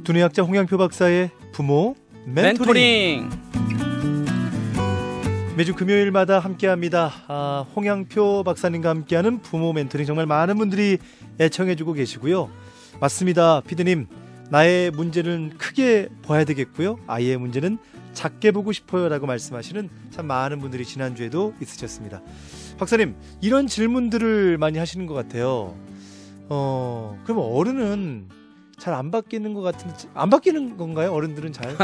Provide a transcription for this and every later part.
두뇌학자 홍양표 박사의 부모 멘토링. 매주 금요일마다 함께합니다. 홍양표 박사님과 함께하는 부모 멘토링, 정말 많은 분들이 애청해주고 계시고요. 맞습니다, 피디님. 나의 문제는 크게 봐야 되겠고요, 아이의 문제는 작게 보고 싶어요 라고 말씀하시는 참 많은 분들이 지난주에도 있으셨습니다. 박사님, 이런 질문들을 많이 하시는 것 같아요. 그럼 어른은 잘 안 바뀌는 것 같은데, 안 바뀌는 건가요? 어른들은 잘?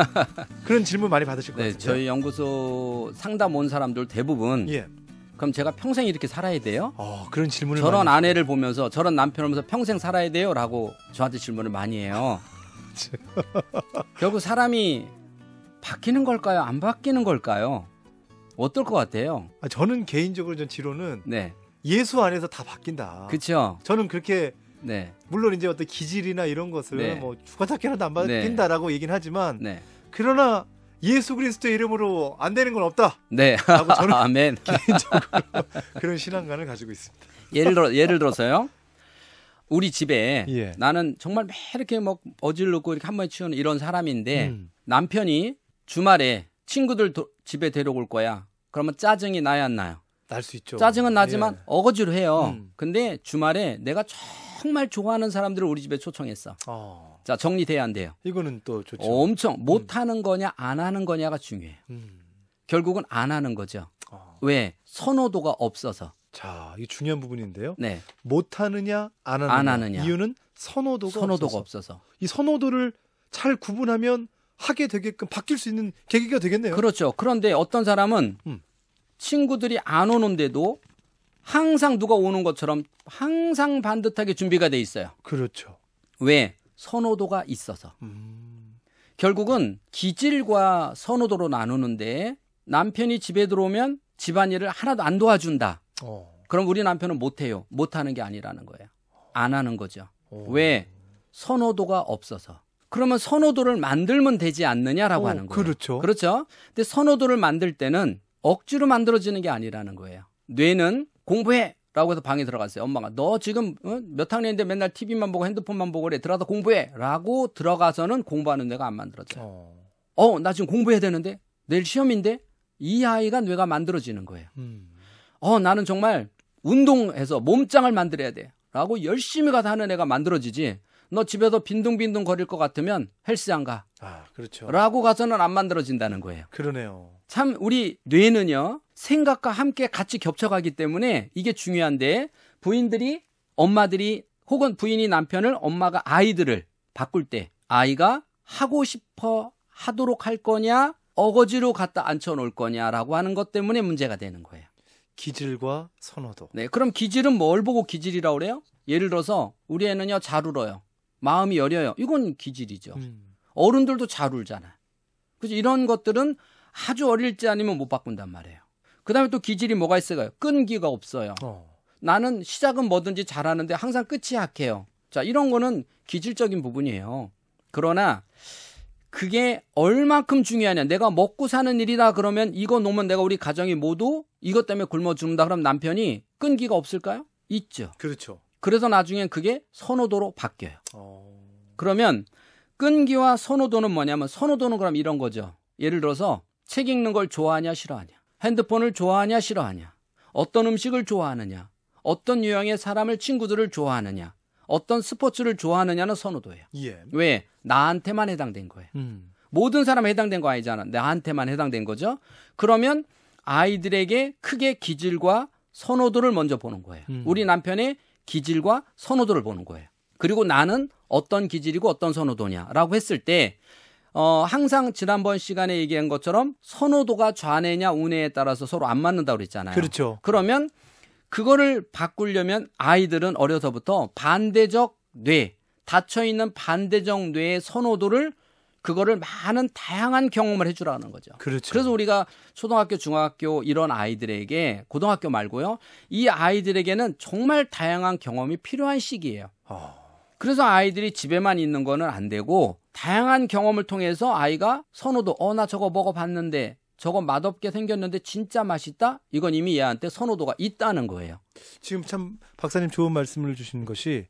그런 질문 많이 받으실 것 같아요. 저희 연구소 상담 온 사람들 대부분 그럼 제가 평생 이렇게 살아야 돼요? 그런 질문을 저런 아내를 보면서, 저런 남편을 보면서 평생 살아야 돼요? 라고 저한테 질문을 많이 해요. 결국 사람이 바뀌는 걸까요? 안 바뀌는 걸까요? 어떨 것 같아요? 저는 개인적으로 지론은 예수 안에서 다 바뀐다. 그렇죠. 저는 그렇게 물론 이제 어떤 기질이나 이런 것을 뭐 죽어다케라도 안 바뀐다라고 얘기는 하지만 그러나 예수 그리스도의 이름으로 안 되는 건 없다. 라고 저는 아멘. 개인적으로 그런 신앙관을 가지고 있습니다. 예를 들어서요. 우리 집에 나는 정말 매 이렇게 막 어질르고 이렇게 한 번에 치우는 이런 사람인데 남편이 주말에 친구들 집에 데려올 거야. 그러면 짜증이 나야 안 나요? 날 수 있죠. 짜증은 나지만 어거지로 해요. 근데 주말에 내가 정말 좋아하는 사람들을 우리 집에 초청했어. 자, 정리돼야 안 돼요? 이거는 또 좋죠. 엄청 못하는 거냐 안 하는 거냐가 중요해요. 결국은 안 하는 거죠. 왜? 선호도가 없어서. 자, 이 중요한 부분인데요. 못하느냐 안 하느냐. 이유는 선호도가 없어서. 이 선호도를 잘 구분하면 하게 되게끔 바뀔 수 있는 계기가 되겠네요. 그렇죠. 그런데 어떤 사람은 친구들이 안 오는데도 항상 누가 오는 것처럼 항상 반듯하게 준비가 돼 있어요. 그렇죠. 왜? 선호도가 있어서. 결국은 기질과 선호도로 나누는데 남편이 집에 들어오면 집안일을 하나도 안 도와준다. 그럼 우리 남편은 못해요. 못하는 게 아니라는 거예요. 안 하는 거죠. 왜? 선호도가 없어서. 그러면 선호도를 만들면 되지 않느냐라고 하는 거예요. 그렇죠. 근데 선호도를 만들 때는 억지로 만들어지는 게 아니라는 거예요. 뇌는 공부해! 라고 해서 방에 들어갔어요. 엄마가 너 지금 몇 학년인데 맨날 TV만 보고 핸드폰만 보고 그래. 들어가서 공부해! 라고 들어가서는 공부하는 뇌가 안 만들어져요. 나 지금 공부해야 되는데? 내일 시험인데? 이 아이가 뇌가 만들어지는 거예요. 나는 정말 운동해서 몸짱을 만들어야 돼. 라고 열심히 가서 하는 애가 만들어지지. 너 집에서 빈둥빈둥 거릴 것 같으면 헬스장 가. 그렇죠. 라고 가서는 안 만들어진다는 거예요. 그러네요. 참 우리 뇌는요, 생각과 함께 같이 겹쳐가기 때문에 이게 중요한데, 부인들이, 엄마들이 혹은 부인이 남편을, 엄마가 아이들을 바꿀 때 아이가 하고 싶어 하도록 할 거냐, 어거지로 갖다 앉혀놓을 거냐라고 하는 것 때문에 문제가 되는 거예요. 기질과 선호도. 그럼 기질은 뭘 보고 기질이라고 그래요? 예를 들어서 우리 애는요, 잘 울어요. 마음이 여려요. 이건 기질이죠. 어른들도 잘 울잖아요. 그래서 이런 것들은 아주 어릴 때 아니면 못 바꾼단 말이에요. 그 다음에 또 기질이 뭐가 있어요? 끈기가 없어요. 나는 시작은 뭐든지 잘하는데 항상 끝이 약해요. 자, 이런 거는 기질적인 부분이에요. 그러나 그게 얼만큼 중요하냐. 내가 먹고 사는 일이다 그러면 이거 놓으면 내가 우리 가정이 모두 이것 때문에 굶어 죽는다. 그럼 남편이 끈기가 없을까요? 있죠. 그렇죠. 그래서 나중엔 그게 선호도로 바뀌어요. 그러면 끈기와 선호도는 뭐냐면, 선호도는 그럼 이런 거죠. 예를 들어서 책 읽는 걸 좋아하냐 싫어하냐, 핸드폰을 좋아하냐 싫어하냐, 어떤 음식을 좋아하느냐, 어떤 유형의 사람을, 친구들을 좋아하느냐, 어떤 스포츠를 좋아하느냐는 선호도예요. 왜? 나한테만 해당된 거예요. 모든 사람에 해당된 거 아니잖아. 나한테만 해당된 거죠. 그러면 아이들에게 크게 기질과 선호도를 먼저 보는 거예요. 우리 남편의 기질과 선호도를 보는 거예요. 그리고 나는 어떤 기질이고 어떤 선호도냐라고 했을 때 항상 지난번 시간에 얘기한 것처럼 선호도가 좌뇌냐 우뇌에 따라서 서로 안 맞는다고 그랬잖아요. 그렇죠. 그러면 그거를 바꾸려면 아이들은 어려서부터 반대적 뇌, 닫혀있는 반대적 뇌의 선호도를, 그거를 많은 다양한 경험을 해주라는 거죠. 그렇죠. 그래서 우리가 초등학교, 중학교 이런 아이들에게, 고등학교 말고요, 이 아이들에게는 정말 다양한 경험이 필요한 시기예요. 그래서 아이들이 집에만 있는 거는 안 되고 다양한 경험을 통해서 아이가 선호도, 나 저거 먹어봤는데 저거 맛없게 생겼는데 진짜 맛있다? 이건 이미 얘한테 선호도가 있다는 거예요. 지금 참 박사님 좋은 말씀을 주신 것이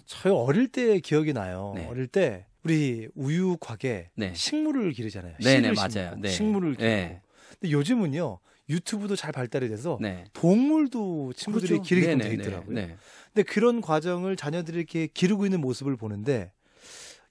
저희 어릴 때 기억이 나요. 어릴 때 우리 우유곽에 네. 식물을 기르잖아요. 네네, 씨를 맞아요. 심고, 네. 식물을 기르고. 네. 근데 요즘은요. 유튜브도 잘 발달이 돼서 네. 동물도 친구들이 그렇죠. 기르게끔 네네, 돼 있더라고요. 네. 근데 그런 과정을 자녀들이 이렇게 기르고 있는 모습을 보는데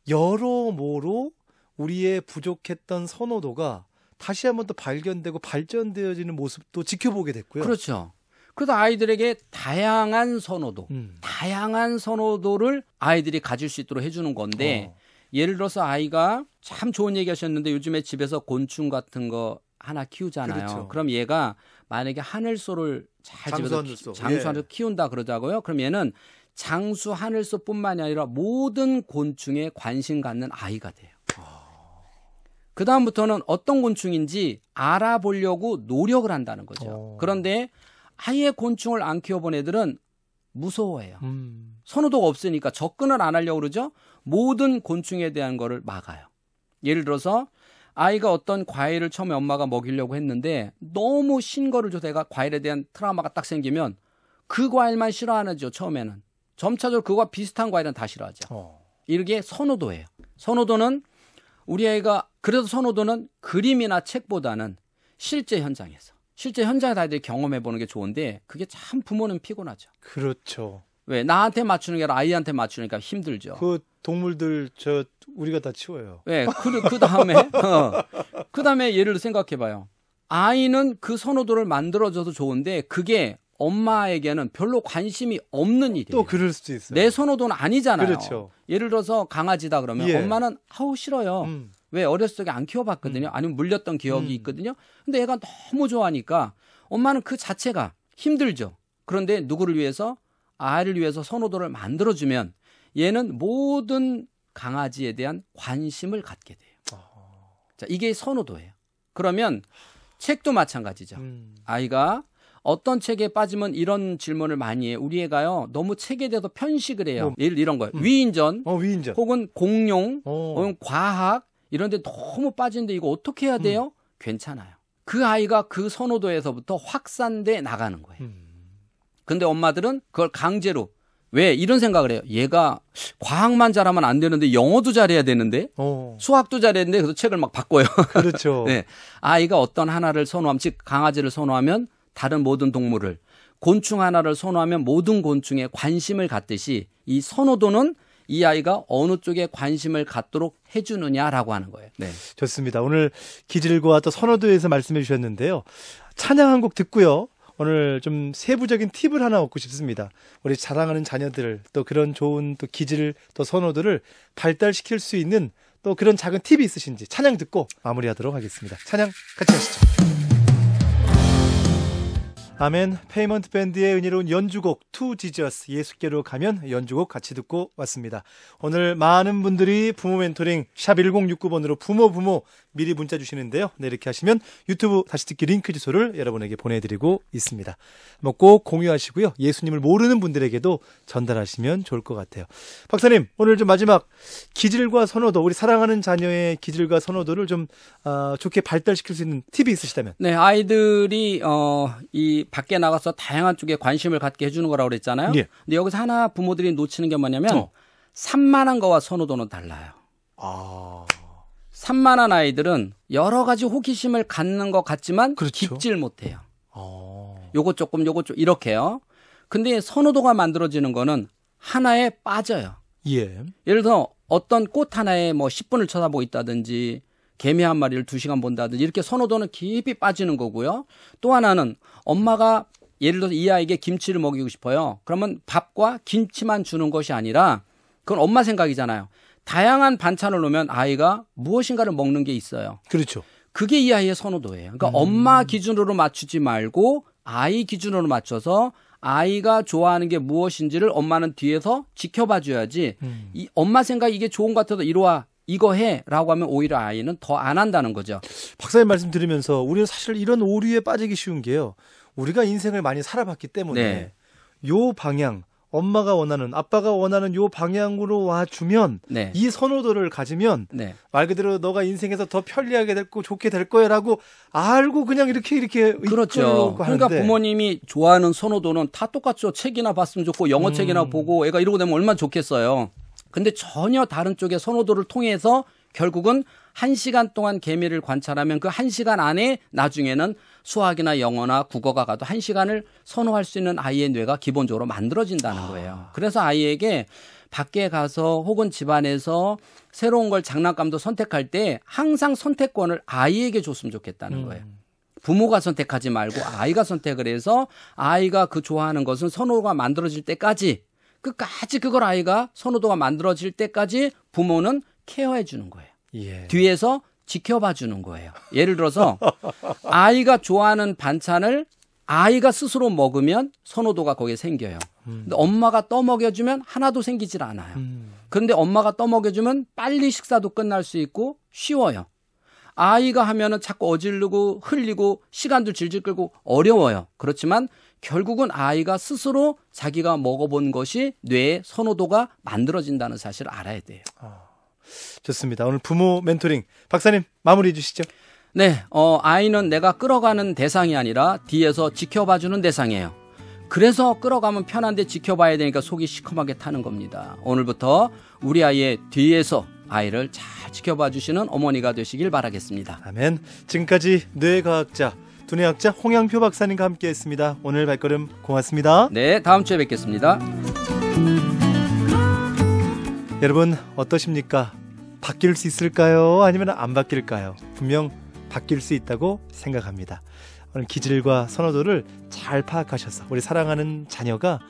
여러모로 우리의 부족했던 선호도가 다시 한번 또 발견되고 발전되어지는 모습도 지켜보게 됐고요. 그렇죠. 그래서 아이들에게 다양한 선호도를 아이들이 가질 수 있도록 해주는 건데 예를 들어서 아이가 참 좋은 얘기 하셨는데 요즘에 집에서 곤충 같은 거 하나 키우잖아요. 그렇죠. 그럼 얘가 만약에 하늘소를 잘 장수하늘소. 장수하늘소 키운다 그러자고요. 그럼 얘는 장수 하늘소뿐만이 아니라 모든 곤충에 관심 갖는 아이가 돼요. 그 다음부터는 어떤 곤충인지 알아보려고 노력을 한다는 거죠. 그런데 아예 곤충을 안 키워본 애들은 무서워해요. 선호도가 없으니까 접근을 안 하려고 그러죠. 모든 곤충에 대한 거를 막아요. 예를 들어서 아이가 어떤 과일을 처음에 엄마가 먹이려고 했는데 너무 신 거를 줘서 애가 과일에 대한 트라우마가 딱 생기면 그 과일만 싫어하죠. 처음에는. 점차적으로 그거와 비슷한 과일은 다 싫어하죠. 이게 선호도예요. 선호도는 우리 아이가 그래도 선호도는 그림이나 책보다는 실제 현장에서 아이들이 경험해 보는 게 좋은데 그게 참 부모는 피곤하죠. 그렇죠. 왜 나한테 맞추는 게 아니라 아이한테 맞추니까 힘들죠. 그 동물들 우리가 다 치워요. 네, 그 다음에 예를 들어 생각해봐요. 아이는 그 선호도를 만들어줘도 좋은데 그게 엄마에게는 별로 관심이 없는 일이에요. 또 그럴 수도 있어요. 내 선호도는 아니잖아요. 그렇죠. 예를 들어서 강아지다 그러면 엄마는 아우 싫어요. 왜 어렸을 적에 안 키워봤거든요. 아니면 물렸던 기억이 있거든요. 근데 애가 너무 좋아하니까 엄마는 그 자체가 힘들죠. 그런데 누구를 위해서? 아이를 위해서 선호도를 만들어주면 얘는 모든 강아지에 대한 관심을 갖게 돼요. 자, 이게 선호도예요. 그러면 책도 마찬가지죠. 아이가 어떤 책에 빠지면 이런 질문을 많이 해요. 우리 애가요 너무 책에 대해서 편식을 해요. 예를 들어 이런 거예요. 위인전, 위인전. 혹은 공룡, 혹은 과학 이런 데 너무 빠지는데 이거 어떻게 해야 돼요? 괜찮아요. 그 아이가 그 선호도에서부터 확산돼 나가는 거예요. 근데 엄마들은 그걸 강제로 왜 이런 생각을 해요. 얘가 과학만 잘하면 안 되는데 영어도 잘해야 되는데 수학도 잘해야 되는데 그래서 책을 막 바꿔요. 그렇죠. 네. 아이가 어떤 하나를 선호하면 즉 강아지를 선호하면 다른 모든 동물을 곤충 하나를 선호하면 모든 곤충에 관심을 갖듯이 이 선호도는 이 아이가 어느 쪽에 관심을 갖도록 해주느냐라고 하는 거예요. 네. 좋습니다. 오늘 기질과 또 선호도에서 말씀해 주셨는데요. 찬양 한 곡 듣고요. 오늘 좀 세부적인 팁을 하나 얻고 싶습니다. 우리 자랑하는 자녀들 또 그런 좋은 또 기질 또 선호도를 발달시킬 수 있는 또 그런 작은 팁이 있으신지 찬양 듣고 마무리하도록 하겠습니다. 찬양 같이 하시죠. 아멘. 페이먼트 밴드의 은혜로운 연주곡 To Jesus 예수께로 가면 연주곡 같이 듣고 왔습니다. 오늘 많은 분들이 부모 멘토링 샵 1069번으로 부모 미리 문자 주시는데요. 네, 이렇게 하시면 유튜브 다시 듣기 링크 주소를 여러분에게 보내드리고 있습니다. 뭐 꼭 공유하시고요. 예수님을 모르는 분들에게도 전달하시면 좋을 것 같아요. 박사님, 오늘 좀 마지막 기질과 선호도, 우리 사랑하는 자녀의 기질과 선호도를 좀 좋게 발달시킬 수 있는 팁이 있으시다면? 네, 아이들이 이 밖에 나가서 다양한 쪽에 관심을 갖게 해주는 거라고 그랬잖아요. 예. 근데 여기서 하나 부모들이 놓치는 게 뭐냐면 산만한 거와 선호도는 달라요. 산만한 아이들은 여러 가지 호기심을 갖는 것 같지만 그렇죠. 깊질 못해요. 요것 조금 이렇게요. 근데 선호도가 만들어지는 거는 하나에 빠져요. 예. 예를 들어 어떤 꽃 하나에 뭐 10분을 쳐다보고 있다든지 개미 한 마리를 2시간 본다든지 이렇게 선호도는 깊이 빠지는 거고요. 또 하나는 엄마가 예를 들어서 이 아이에게 김치를 먹이고 싶어요. 그러면 밥과 김치만 주는 것이 아니라 그건 엄마 생각이잖아요. 다양한 반찬을 놓으면 아이가 무엇인가를 먹는 게 있어요. 그렇죠. 그게 이 아이의 선호도예요. 그러니까 엄마 기준으로 맞추지 말고 아이 기준으로 맞춰서 아이가 좋아하는 게 무엇인지를 엄마는 뒤에서 지켜봐 줘야지 이 엄마 생각 이게 좋은 것 같아서 이리 와. 이거 해 라고 하면 오히려 아이는 더 안 한다는 거죠. 박사님 말씀 들으면서 우리는 사실 이런 오류에 빠지기 쉬운 게요. 우리가 인생을 많이 살아봤기 때문에 요 방향, 엄마가 원하는, 아빠가 원하는 요 방향으로 와주면 이 선호도를 가지면 말 그대로 너가 인생에서 더 편리하게 될 거, 좋게 될 거야라고 알고 그냥 이렇게 그렇죠. 그러니까 부모님이 좋아하는 선호도는 다 똑같죠. 책이나 봤으면 좋고 영어 책이나 보고 애가 이러고 되면 얼마나 좋겠어요. 근데 전혀 다른 쪽의 선호도를 통해서 결국은 1시간 동안 개미를 관찰하면 그 1시간 안에 나중에는 수학이나 영어나 국어가 가도 1시간을 선호할 수 있는 아이의 뇌가 기본적으로 만들어진다는 거예요. 그래서 아이에게 밖에 가서 혹은 집안에서 새로운 걸 장난감도 선택할 때 항상 선택권을 아이에게 줬으면 좋겠다는 거예요. 부모가 선택하지 말고 아이가 선택을 해서 아이가 그 좋아하는 것은 선호가 만들어질 때까지 끝까지 그걸 아이가 선호도가 만들어질 때까지 부모는 케어해 주는 거예요. 예. 뒤에서 지켜봐 주는 거예요. 예를 들어서 아이가 좋아하는 반찬을 아이가 스스로 먹으면 선호도가 거기에 생겨요. 근데 엄마가 떠먹여주면 하나도 생기질 않아요. 그런데 엄마가 떠먹여주면 빨리 식사도 끝날 수 있고 쉬워요. 아이가 하면은 자꾸 어지르고 흘리고 시간도 질질 끌고 어려워요. 그렇지만 결국은 아이가 스스로 자기가 먹어본 것이 뇌의 선호도가 만들어진다는 사실을 알아야 돼요. 좋습니다. 오늘 부모 멘토링 박사님 마무리해 주시죠. 네, 아이는 내가 끌어가는 대상이 아니라 뒤에서 지켜봐주는 대상이에요. 그래서 끌어가면 편한데 지켜봐야 되니까 속이 시커멓게 타는 겁니다. 오늘부터 우리 아이의 뒤에서 아이를 잘 지켜봐 주시는 어머니가 되시길 바라겠습니다. 아멘. 지금까지 뇌과학자, 두뇌학자 홍양표 박사님과 함께했습니다. 오늘 발걸음 고맙습니다. 네, 다음 주에 뵙겠습니다. 여러분 어떠십니까? 바뀔 수 있을까요? 아니면 안 바뀔까요? 분명 바뀔 수 있다고 생각합니다. 오늘 기질과 선호도를 잘 파악하셔서 우리 사랑하는 자녀가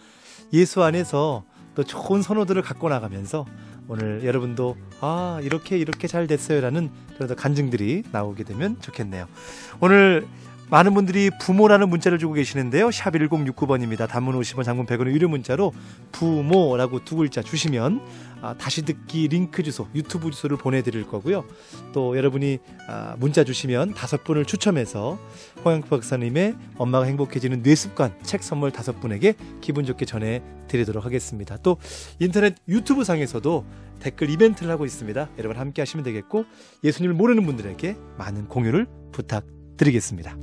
예수 안에서 또 좋은 선호도를 갖고 나가면서 오늘 여러분도 이렇게 잘 됐어요라는 그런 간증들이 나오게 되면 좋겠네요. 오늘 많은 분들이 부모라는 문자를 주고 계시는데요. 샵 1069번입니다. 단문 50원, 장문 100원의 유료 문자로 부모라고 두 글자 주시면 다시 듣기 링크 주소, 유튜브 주소를 보내드릴 거고요. 또 여러분이 문자 주시면 5분을 추첨해서 홍양표 박사님의 엄마가 행복해지는 뇌습관 책 선물 5분에게 기분 좋게 전해드리도록 하겠습니다. 또 인터넷 유튜브 상에서도 댓글 이벤트를 하고 있습니다. 여러분 함께 하시면 되겠고 예수님을 모르는 분들에게 많은 공유를 부탁드리겠습니다.